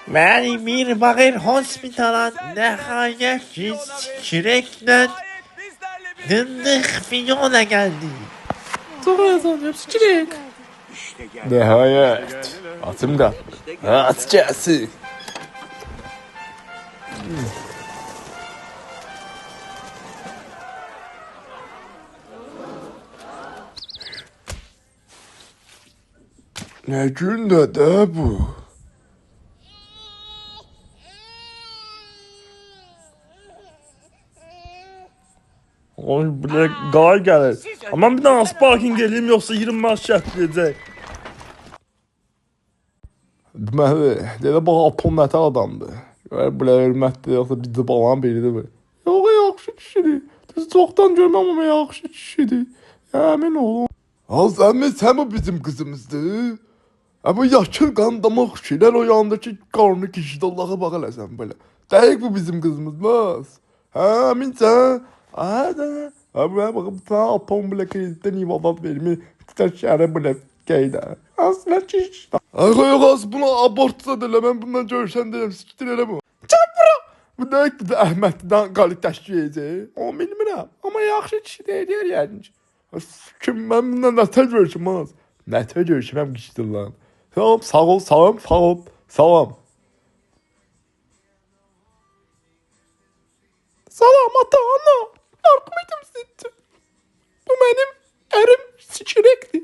Beni bir bakır hospitala nihayet çirekle dındık Fiona geldi. Sonra sanıyorum çilek. Nihayet. Atım da. At gelsin. Ne günde de bu? Oy bile qay gəlir. Amma bir dənə sparking eləyim yoxsa 20 maç şərtləyəcək. Deməli, dedə bax Apon nətə adamdır. Gör belə hörmətli yoxsa bizdə balan biridir mi? Yox, yaxşı kişidir. Biz çoxdan görməm amma yaxşı kişidir. Əmin olun. Sən bu bizim qızımızdır. Ama yaşıl kan damak şeyler o yandaki karnı kişide Allah'a bak hele sen böyle. Değil bu bizim kızımız bas. Ha min sen. Hadi. Abi ben bakıp sana apam bile kreditten ibadat verimi. Sen şehre bile geyde. Aslında çiş. Ay az buna abortsa dele ben bundan görsen dedim siktir ele bu. Çapra. Bu da ki de Ahmet'den kalık teşkil edeceği. O bilmirəm. Ama yaxşı kişi deyir yani. Kim ben bundan nətə görüşüm az. Nətə görüşüm hem kişidir lan. Tamam sağ ol sağım sağ ol sağım. Salam ata ana. Yardım edin size. Bu benim erim sikirekti.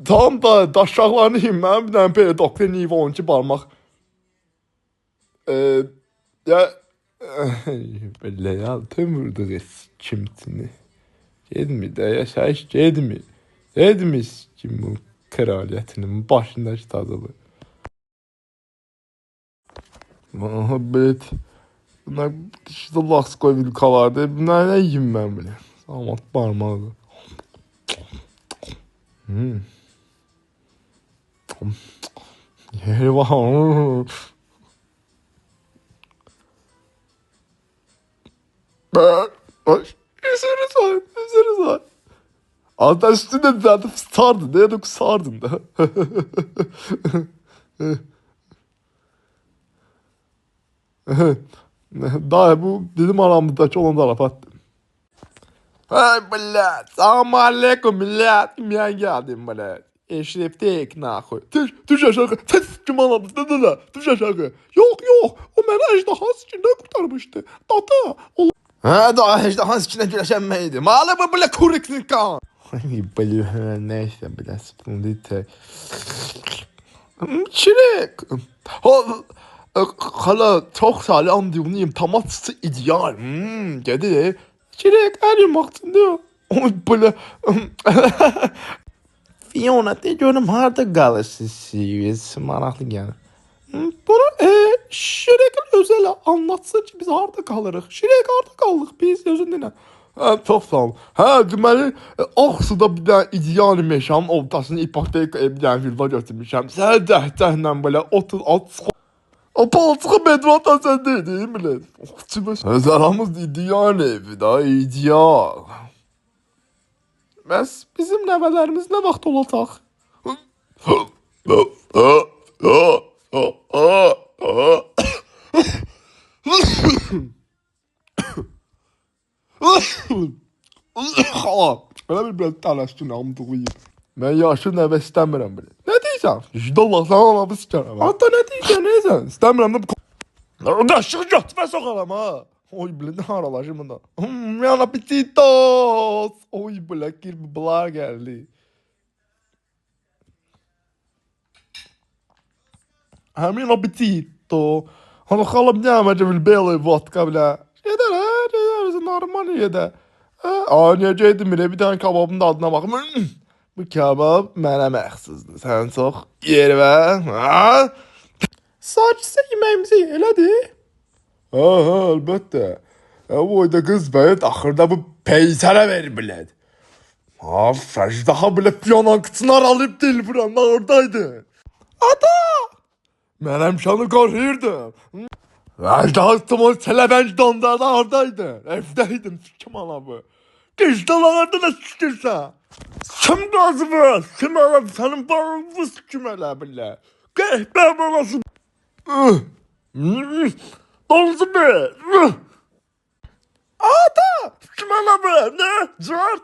Tam da daşaqlarını yiyeyim ben bir tane böyle doktor nivoncu parmak. Ya böyle ya tömürdü kimsini. Gedmi de yaşayış gedmi. Gedmiş kim bu kraliyetinin başındaki tadılı. Muhabbet. Bunlar işte Laskoy vilkalardı. Bunlar ne yiyeyim ben bile. Samat parmağı. Yeri var. Üzeri var. Hatta üstünde zaten sardın. Ne yok sardın da. Daha bu bizim aramızdaki olan tarafattı. Hey millet. Selamun aleyküm millet. Kimden geldim millet. Eşref tek nahoy. Düş aşağı. Ses kim anlamış. Ne. Düş aşağı. Yok. O beni ejderha sikinden kurtarmıştı. Tata. Ha daha ejderha sikinden güreşenmeydi. Mağla bu bile kuriksin kan. Neyse bile spundite. Çilek. Hala çok sağlam diyorum. Tamatsı ideal. Gedi. Çilek her yıl baktın diyor. Böyle. Fiona de görüm harda kalırsın seviyesi maraqlı gəlir. Bunu Şirek'in özel anlatsın ki biz harda kalırıq. Şirek harda kalırıq biz özün dinle. Çok sağ ol. Deməli Ağsu'da bir tane ideal meşanın ortasını ipotek bir tane villa götürmüşəm. Sənə dəhtəklə belə 30 o palçığı bedvatan sen değil mi? Öz aramız ideal evi da ideal. Bizim nəvələrimiz nə vaxt olacaq? Belə bir tələşkin amdığıyım. Mən yaşlı nəvə istəmirəm belə. Nə deyirsən? İşdə Allah sana anabı sikərəm. Hatta nə deyirsən, neysən? İstəmirəm də bu... Qaşığı götürmə soxaram ha. Oy belə nə aralaşım da. Yan apetitos. Oy belə kirbilar gəldi. Həmin apetito. Hani xalım nəməcə bil belə vodka bilə. Gedər ha, gedər, normal yedə. Necəydim belə bir tane kababın da adına baxım. Bu kebab mənə məxsusdur. Sən çox yer ver. Ha? Sadəcə yeməyimizi elədir. Ha, əlbəttə. Bu oyda qız bəyə axırda bu peysərə verir bilət. Ha, fəcdaha bilə piyanan qıçını aralayıb dil buranın oradaydı. Ata! Mən həmşanı qoruyurdum. Fəcdaha qıçımı telebenc dondarda oradaydı. Evdəydim, sikim anamı. Qızdan ağırda da sikirsən. Kim qazıbı? Kim aladı? Senin balını kim elə bilər? Qəhbə balası. Donuzu be. Ata! Kim aladı? Ne? Cevap.